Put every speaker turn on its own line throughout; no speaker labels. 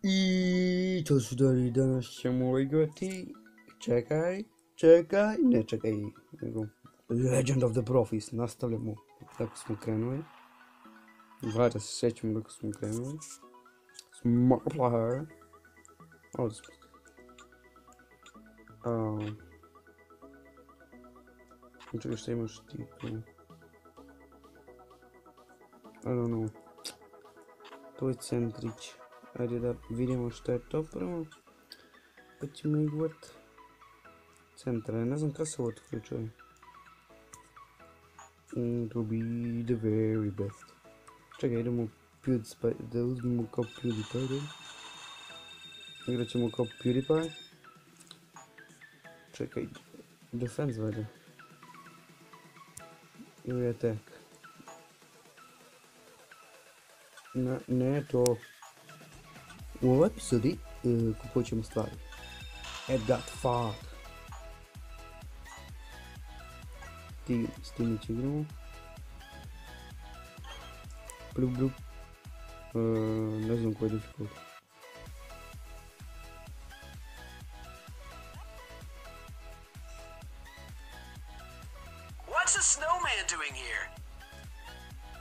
I to su dalje, danas ćemo igrati, čekaj, nego Legend of the Profis, nastavljamo kako smo krenuli. Valjda se sjećamo kako smo krenuli. Smartplayer. Ovdje smo. Čekaj, šta imaš ti tu? I don't know. To je centrić. Ajde da vidimo što je to prvo. Pa ćemo igrat centra. Ne znam kada se ovo otključuje. To be the very best. Čekaj, idemo PewDiePie, da uzmemo kao PewDiePie. Igrat ćemo kao PewDiePie. Čekaj, defense valjda. Ili attack. Ne to. U ovoj epizodi kupovat ćemo stvari. At that fuck. S tim će igramo. Blup. Ne znam koji je difficult.
What's a snowman doing here?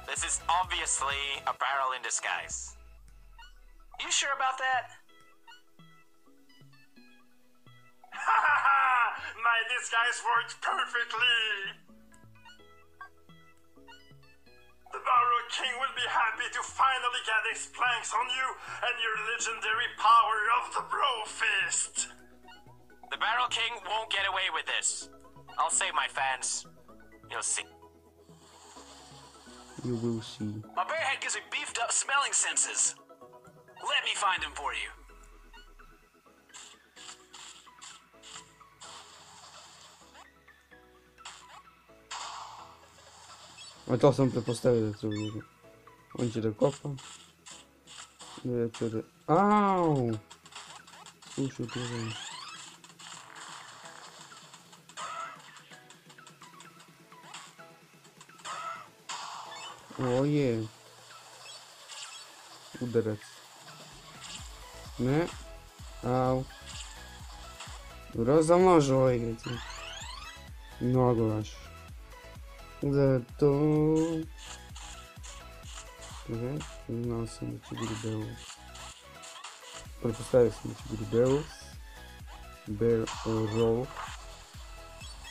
This is obviously a barrel in disguise.
You sure about that?
Ha ha ha! My disguise works perfectly! The Barrel King will be happy to finally get his planks on you and your legendary power of the Bro Fist! The Barrel King won't get away with this. I'll save my fans. You'll see.
You will see.
My bearhead gives me beefed up smelling senses. Let me find him for you.
A to sam pretpostavio da treba bude. On će da kopa. Ja ću da... Au! Slušaj, treba. O je. Udarac. Ne. Au. Razamlažu ovo igrati. Mnogo vaš. Zato... Znao sam da će biti Beowulf. Pretpostavio sam da će biti Beowulf. Beowulf.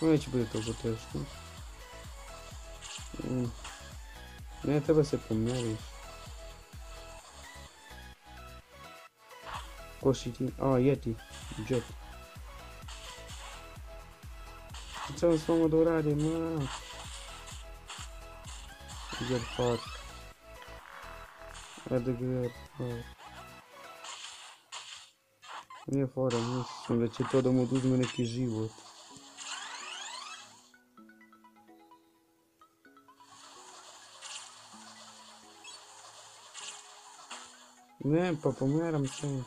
Neće biti toliko teško. Ne treba se pomeriš. Ko si ti? A, Yeti. Jet. Trebam s vama da uradim, Get far. Ajde get far. Nije fora, mislim da će to da mu oduzme neki život. Ne, pa pomeram se.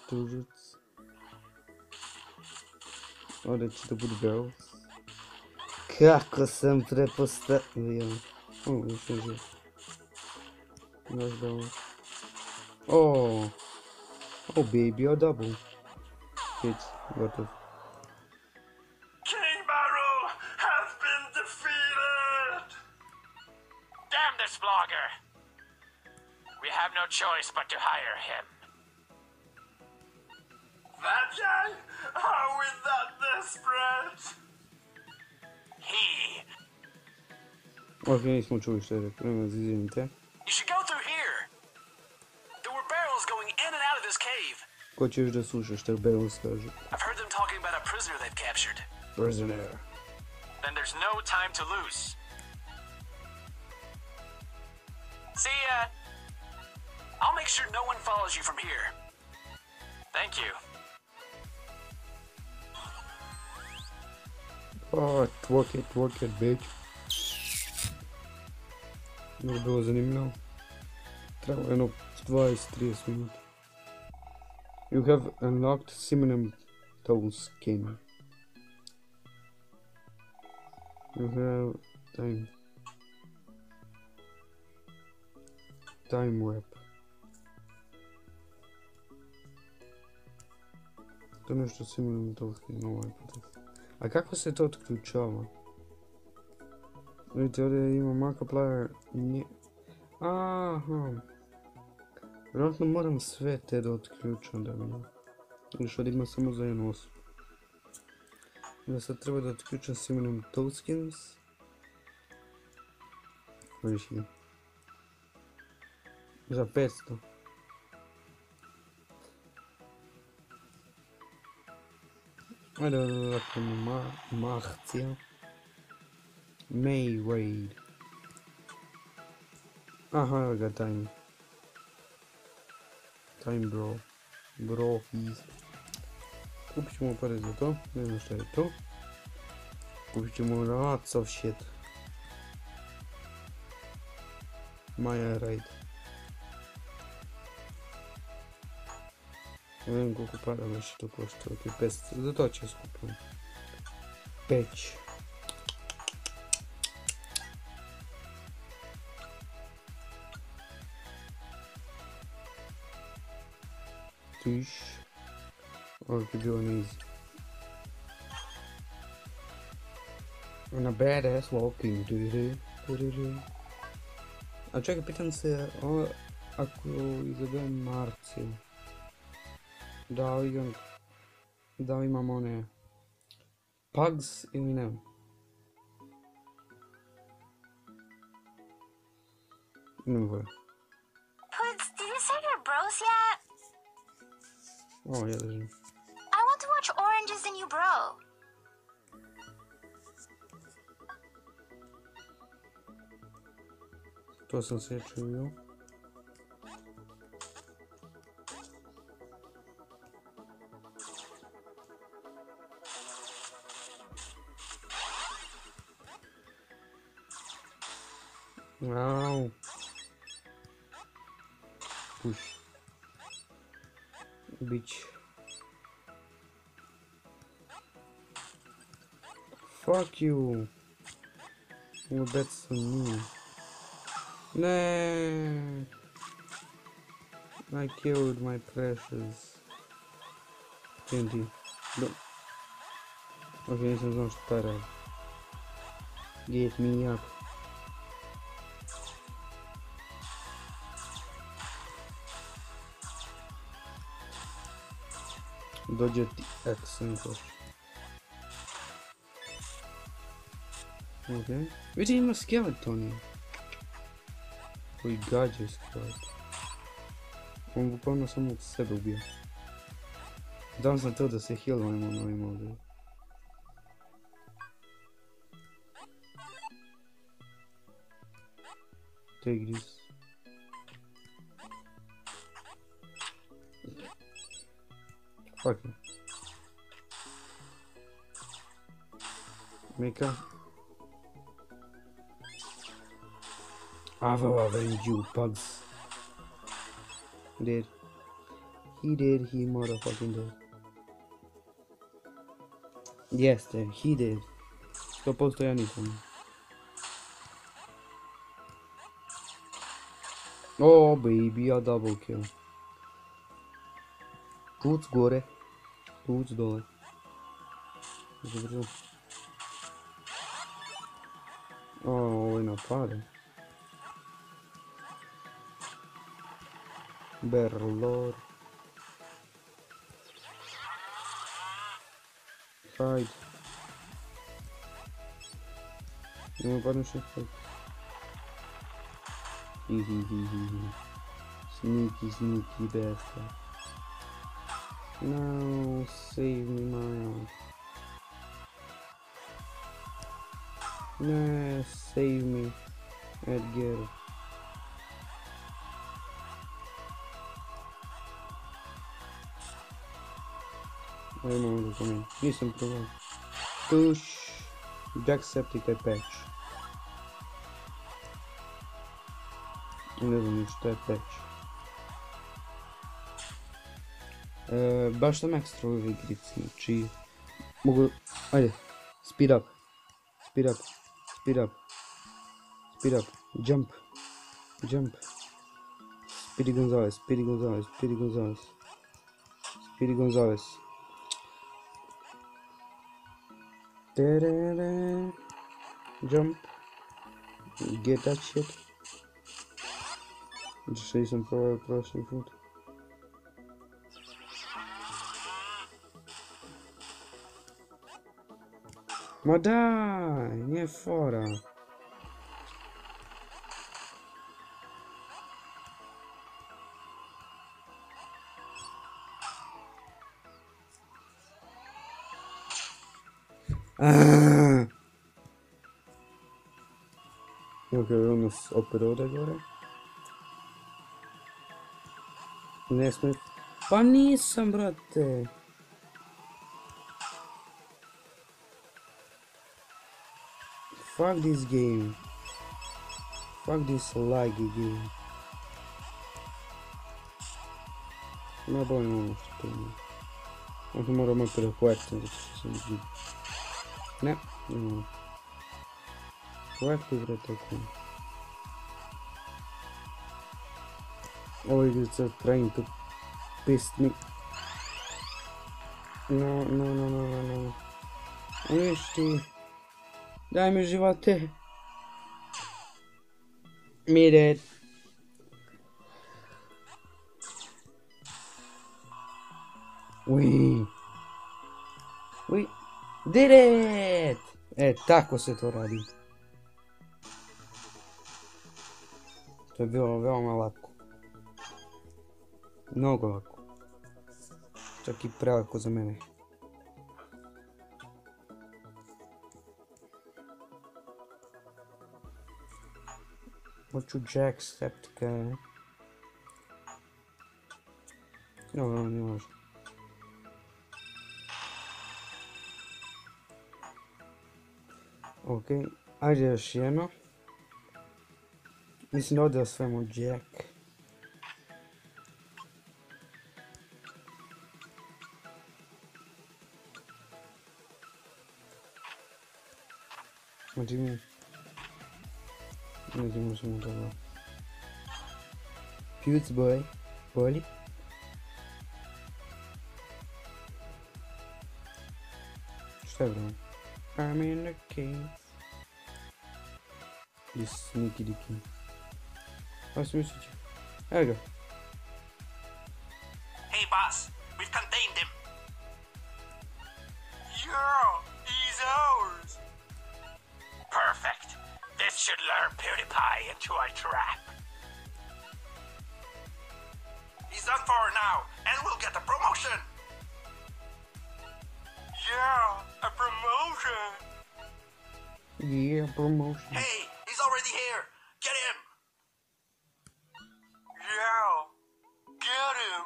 Tužac. Ovdje će da bude Beowulf. Kako sam prepostavio. Još ne živ. Naš Beowulf. Oh, baby, a double. Hit, gotov.
King Barrel has been defeated! Damn this vlogger! We have no choice but to hire him. That guy? How is that desperate? He.
Ok, nismo čuli što je rekao, izvinite.
You should go through here. There were barrels going in and out of this cave.
Ko će još da sluša što je Beowulf kaže?
I've heard them talking about a prisoner they've captured.
Prisoner.
Then there's no time to lose. See ya!
I'll make sure no one follows you from here.
Thank you.
Oh, twerk it, bitch. Ovo je bilo zanimljivo. Trebalo jedno 20-30 minuta. You have unlocked Simon Tool skin. You have time warp. To nešto similarno Tolkien ovaj put. A kako se to otključava? Vidite, ovdje ima Markiplier. Aha. Vjerojatno moram sve te da otključam da mi... Još ovdje ima samo za jednu osobu. Da sad treba da otključam similarno Tolkiens. Vidiš ih. Za 500. Ajde da krenemo Mahcija. May Raid. Aha, evo ga time. Time bro. Bro fees. Kupit ćemo pare za to. Ne znam šta je to. Kupit ćemo lots of shit. Maya Raid. Ne znam koliko para više to košta. Ok, 500. Za to će skupiti. Peć. Tiš. Ovo je bilo nizi. On a badass walking. A čekaj, pitam se, ako izaberem Marciju, da li imam one Pugs ili ne? Ne mogu.
Puds, did you save your bros yet?
O, ja držim.
I want to watch Orange is the New Bro.
To sam se čuo. Au. Push. Bitch. Fuck you. Well, that's me. No. I killed my precious TNT. No. Ok, nisam znao što taj radi. Get me up. Dođe ti accent. Ok. Vidi, ima skeletoni. Koji gađe skeleton. On bukvalno samo sebe ubija. Da sam to da se healujemo na ovim ovdje. Take this. Fuck it. Mika. I will avenge you, Pugs. Did. He did, he motherfucking did. Yes, he did. 100% ja nisam. Oh baby, a double kill. Tuc gore. Tuc dole. Dobro. Ovo je napade. Berlor. Hide. Ima padne što hide. Hihihihi. Sneaky bastard. No, save me, Mario. No, save me, Edgar. Ajmo ovdje za mene. Nisam probao. Push. Jacksepticeye patch. Ne znam ni što je patch. Baš sam ekstra u ovoj igrici, znači... Mogu... Ajde. Speed up. Speed up. Speed up. Speed up. Jump. Jump. Speedy Gonzales. Speedy Gonzales. Speedy Gonzales. Speedy Gonzales. Ta-da-da. Jump. Get that shit. Dzisiaj sam proszę food. Ma daj, nie fora. Ok, on nas operou agora. Ne sme... Pa nisam, brate. Fuck this game. Fuck this laggy game. Ma bolje ono što to nije. Ako moramo prekoati, da će se biti. Ne, ne mogu. Kako bre tako? Ovo igrica trying to piss me. No. Viš ti. Daj mi živote. Mire. We did it! E, tako se to radi. To je bilo veoma lako. Mnogo lako. Čak i prelako za mene. Hoću Jack Septica. Dobro, ne može. Ok, ajde još jedno. Mislim da ovdje osvajamo Jack. Znači mi... Ne znam što mu dobro. Fuse boy. Bolji. Šta je bro? I'm in the cave. This sneaky dicky. What's the message? There we go.
Hey, boss, we've contained him. Yeah, he's ours. Perfect. This should lure PewDiePie into our trap. He's done for now, and we'll get a promotion. Yeah, a promotion.
Yeah, promotion.
Hey, he's already here. Get him. Yeah, get him.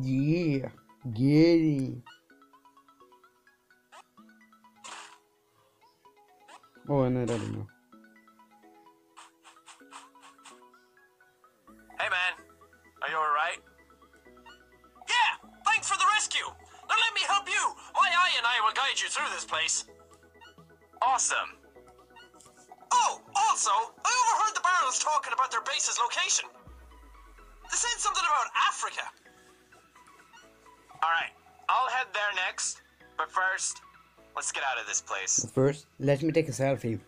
Yeah, get it. Oh, ne radimo.
Hey, man. Are you alright? Yeah, thanks for the rescue. Now let me help you. My eye and I will guide you through this place. Awesome. Oh, also, I overheard the Barrows talking about their base's location. They said something about Africa. Alright, I'll head there next. But first, let's get out of this place.
First, let me take a selfie.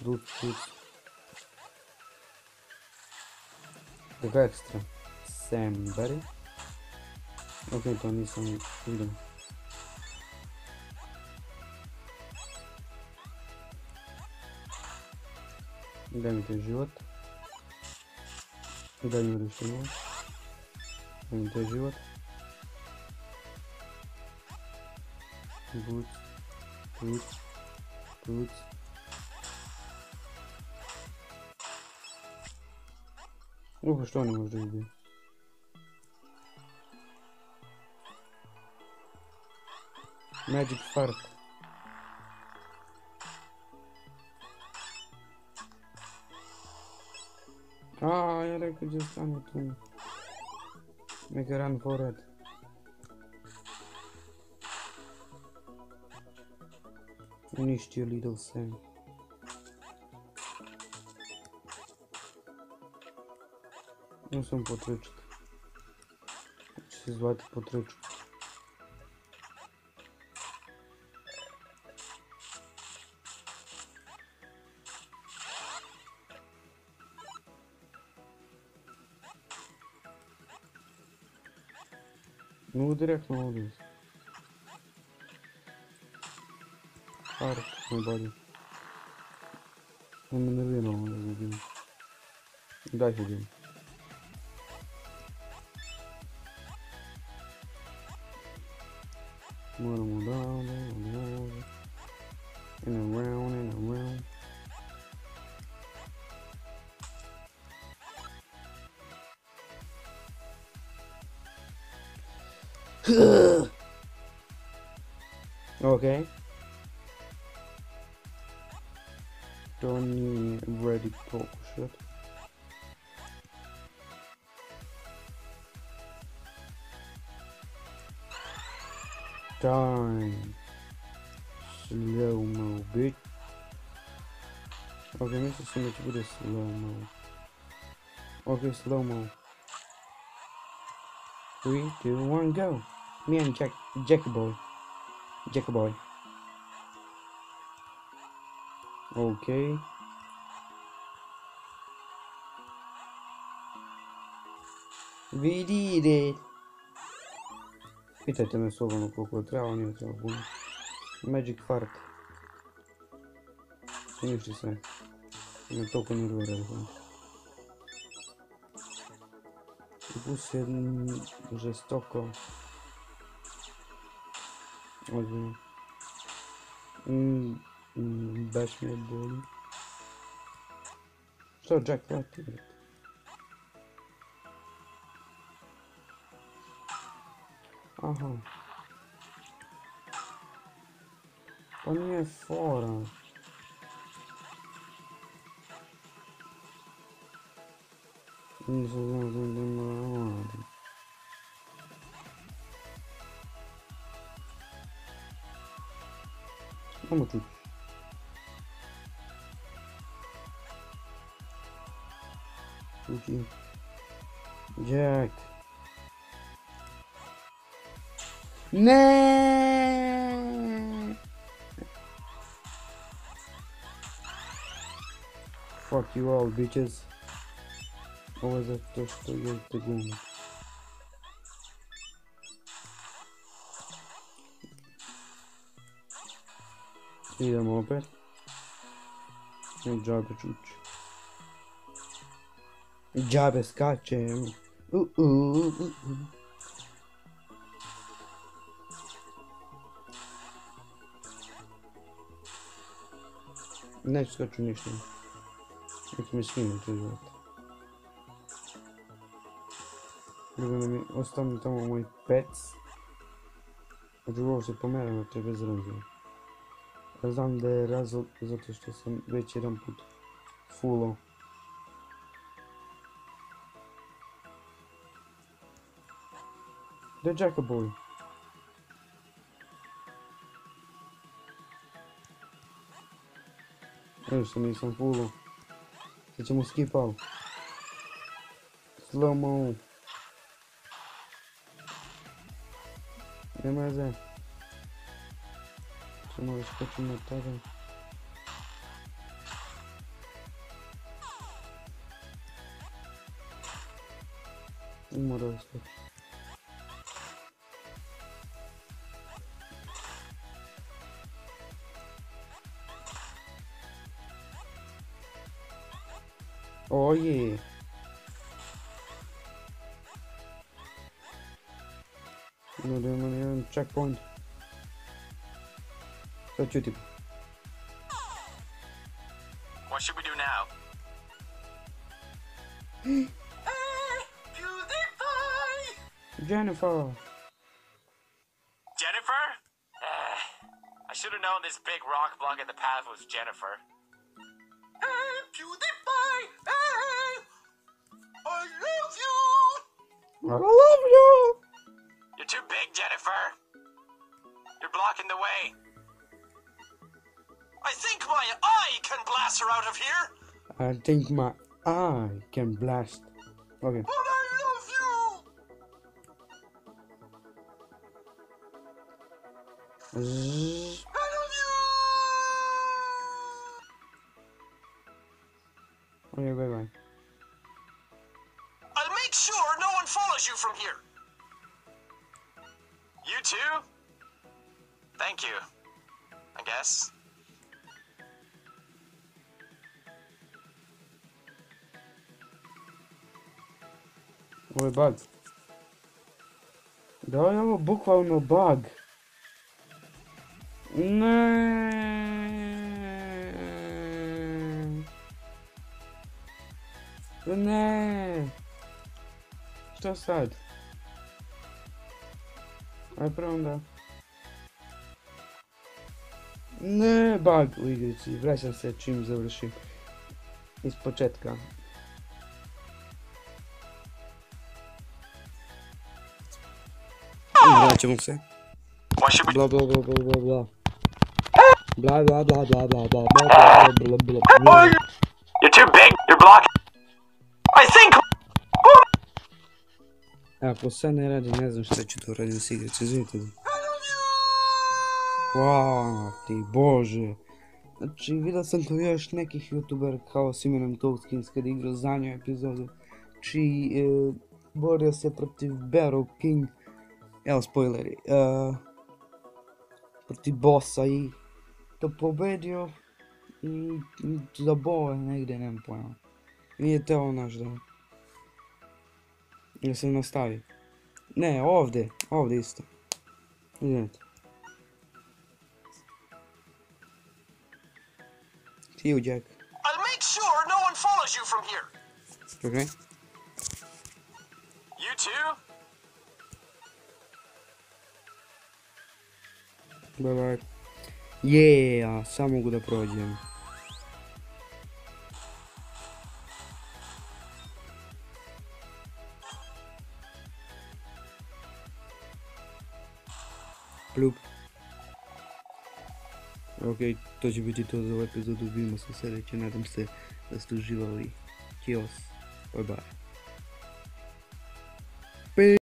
Тут. Какая экстра? Сэмбери. Окей, то они сами видим. Дай мне живот. Дай мне решение. Дай мне живот. Тут. Ух, что они можно сделать? Magic Fart. Я реку где стану тут. Make a run for it. Uništio Little Sam. Ne sam potrečiti. Će se zvati potreču. Mogu direktno ovdje. Park, najbolje. Ne me nervira ovo da vidim. Daj vidim. Moramo down. And around. Okay. Tony ready talk shit. Time. Slow-mo, bitch. Okay, myślę sobie, że będzie slow-mo. Okay, slow-mo. 3, 2, 1, go! Me and Jackie boy. Okay. We did it! Pitajte me slobodno koliko treba, nije treba puno. Magic fart. Uništi sve. Me toliko nervira. Bus je žestoko. Ozbiljno. Baš me boli. Što Jack vrati? Aha. Pa nije fora. Nisam znao da moram. Samo čuti. Čuti. Jack. Ne. Fuck you all bitches. Ovo je zato što jedete gumu. Idemo opet. Džabe čuči. Džabe skačem. Neću skaču ništa. Nek mi skinuti život. Ljubim mi ostanu tamo moj pets. Znači ovo se pomera na te bez razloga. Ja znam da je razlog zato što sam već jedan put fullo. Gdje je Jackaboy? Evo što nisam fullo. Sad ćemo skipao. Slow-mo. Nema veze. Samo da skočim na tebe. Mora da skočim. Oje. Idemo na jedan checkpoint. Sad čutim.
What should we do now? PewDiePie!
Jennifer.
Jennifer? I should have known this big rock blocking the path was Jennifer. PewDiePie! I love you!
I love you.
You're too big, Jennifer! You're blocking the way! I think my eye can blast her out of here.
I think my eye can blast. Okay.
But I love you.
Zzz.
I love you.
Okay, bye.
I'll make sure no one follows you from here. You too? Thank you. I guess.
Ovo je bug. Da je ovo bukvalno bug. Ne. Ne. Šta sad? Aj prvo onda. Ne, bug u igrici. Vraćam se čim završim. Iz početka. Vraćamo se.
Why should we?
Bla bla bla bla bla bla. Bla bla bla bla bla bla bla bla bla bla.
You're too big. You're blocked. I think.
Ako sad ne radi, ne znam šta ću to radim s igrice, izvinite. Hvala ti, Bože. Znači, vidio sam to još nekih youtubera kao s imenom Toadskins kad igrao zadnju epizodu. Čiji borio se protiv Barrow King. Evo spoileri. Protiv bossa i to pobedio. I zabole negdje, nemam pojma. Nije teo naš da. Da se nastavi. Ne, ovdje isto. Vidite. See you, Jack.
I'll make sure no one follows you from here.
Okay.
You too?
Bye bye. Yeah, samo mogu da prođem. Plup. Ok, to će biti to za ovu epizodu, vidimo se sljedeće, nadam se da ste uživali. Kios, bye bye.